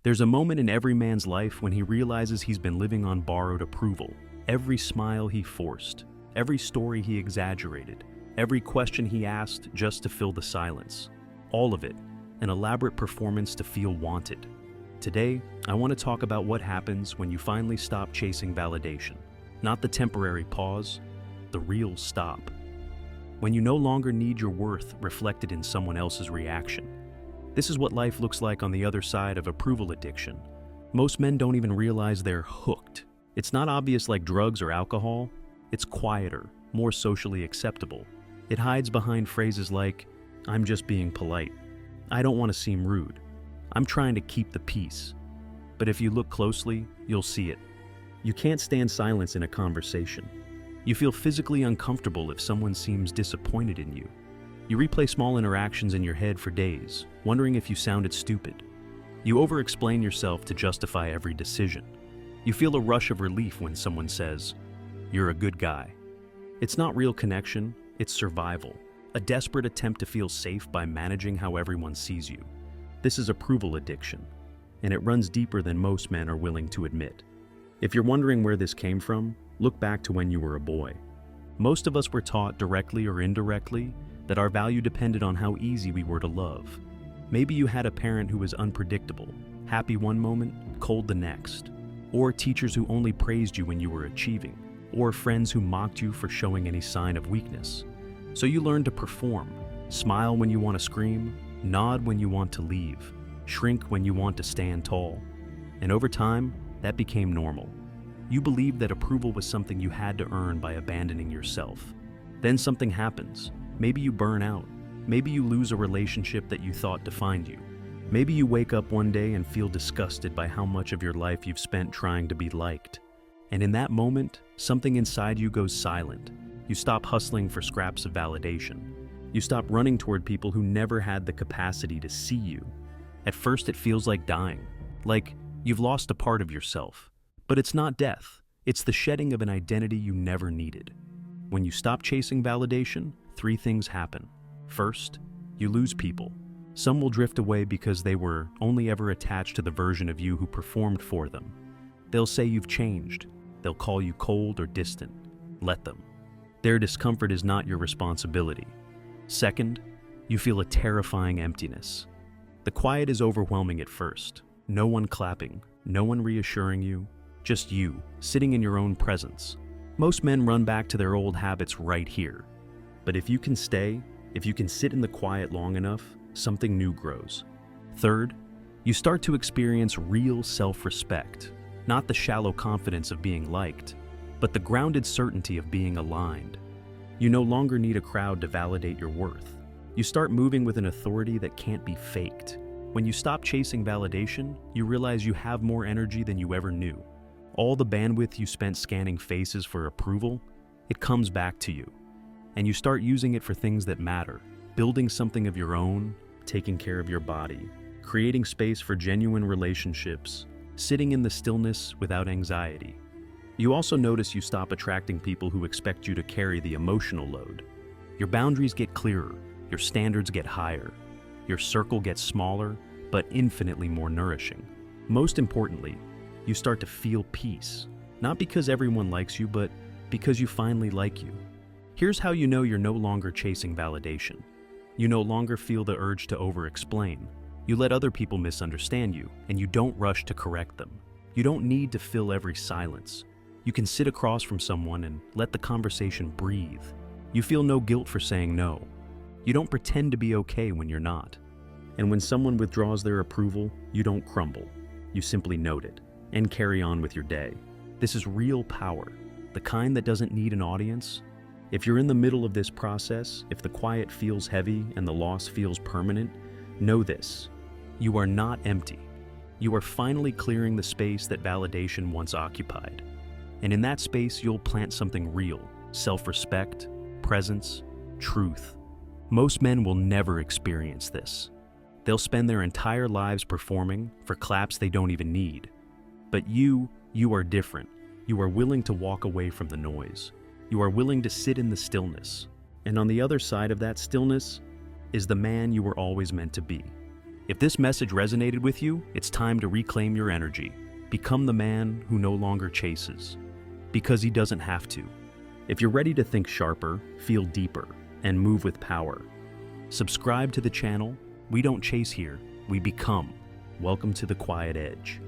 There's a moment in every man's life when he realizes he's been living on borrowed approval. Every smile he forced, every story he exaggerated, every question he asked just to fill the silence. All of it, an elaborate performance to feel wanted. Today, I want to talk about what happens when you finally stop chasing validation. Not the temporary pause, the real stop. When you no longer need your worth reflected in someone else's reaction. This is what life looks like on the other side of approval addiction. Most men don't even realize they're hooked. It's not obvious like drugs or alcohol. It's quieter, more socially acceptable. It hides behind phrases like, "I'm just being polite. I don't want to seem rude. I'm trying to keep the peace." But if you look closely, you'll see it. You can't stand silence in a conversation. You feel physically uncomfortable if someone seems disappointed in you. You replay small interactions in your head for days, wondering if you sounded stupid. You over-explain yourself to justify every decision. You feel a rush of relief when someone says, "You're a good guy." It's not real connection, it's survival. A desperate attempt to feel safe by managing how everyone sees you. This is approval addiction, and it runs deeper than most men are willing to admit. If you're wondering where this came from, look back to when you were a boy. Most of us were taught, directly or indirectly, that our value depended on how easy we were to love. Maybe you had a parent who was unpredictable, happy one moment, cold the next. Or teachers who only praised you when you were achieving. Or friends who mocked you for showing any sign of weakness. So you learned to perform, smile when you want to scream, nod when you want to leave, shrink when you want to stand tall. And over time, that became normal. You believed that approval was something you had to earn by abandoning yourself. Then something happens. Maybe you burn out. Maybe you lose a relationship that you thought defined you. Maybe you wake up one day and feel disgusted by how much of your life you've spent trying to be liked. And in that moment, something inside you goes silent. You stop hustling for scraps of validation. You stop running toward people who never had the capacity to see you. At first it feels like dying, like you've lost a part of yourself. But it's not death. It's the shedding of an identity you never needed. When you stop chasing validation, 3 things happen. First, you lose people. Some will drift away because they were only ever attached to the version of you who performed for them. They'll say you've changed. They'll call you cold or distant. Let them. Their discomfort is not your responsibility. Second, you feel a terrifying emptiness. The quiet is overwhelming at first. No one clapping, no one reassuring you, just you, sitting in your own presence. Most men run back to their old habits right here. But if you can stay, if you can sit in the quiet long enough, something new grows. Third, you start to experience real self-respect, not the shallow confidence of being liked, but the grounded certainty of being aligned. You no longer need a crowd to validate your worth. You start moving with an authority that can't be faked. When you stop chasing validation, you realize you have more energy than you ever knew. All the bandwidth you spent scanning faces for approval, it comes back to you. And you start using it for things that matter, building something of your own, taking care of your body, creating space for genuine relationships, sitting in the stillness without anxiety. You also notice you stop attracting people who expect you to carry the emotional load. Your boundaries get clearer, your standards get higher, your circle gets smaller, but infinitely more nourishing. Most importantly, you start to feel peace, not because everyone likes you, but because you finally like you. Here's how you know you're no longer chasing validation. You no longer feel the urge to over-explain. You let other people misunderstand you, and you don't rush to correct them. You don't need to fill every silence. You can sit across from someone and let the conversation breathe. You feel no guilt for saying no. You don't pretend to be okay when you're not. And when someone withdraws their approval, you don't crumble. You simply note it and carry on with your day. This is real power, the kind that doesn't need an audience. If you're in the middle of this process, if the quiet feels heavy and the loss feels permanent, know this: you are not empty. You are finally clearing the space that validation once occupied. And in that space, you'll plant something real: self-respect, presence, truth. Most men will never experience this. They'll spend their entire lives performing for claps they don't even need. But you are different. You are willing to walk away from the noise. You are willing to sit in the stillness. And on the other side of that stillness is the man you were always meant to be. If this message resonated with you, it's time to reclaim your energy. Become the man who no longer chases, because he doesn't have to. If you're ready to think sharper, feel deeper, and move with power, subscribe to the channel. We don't chase here, we become. Welcome to the Quiet Edge.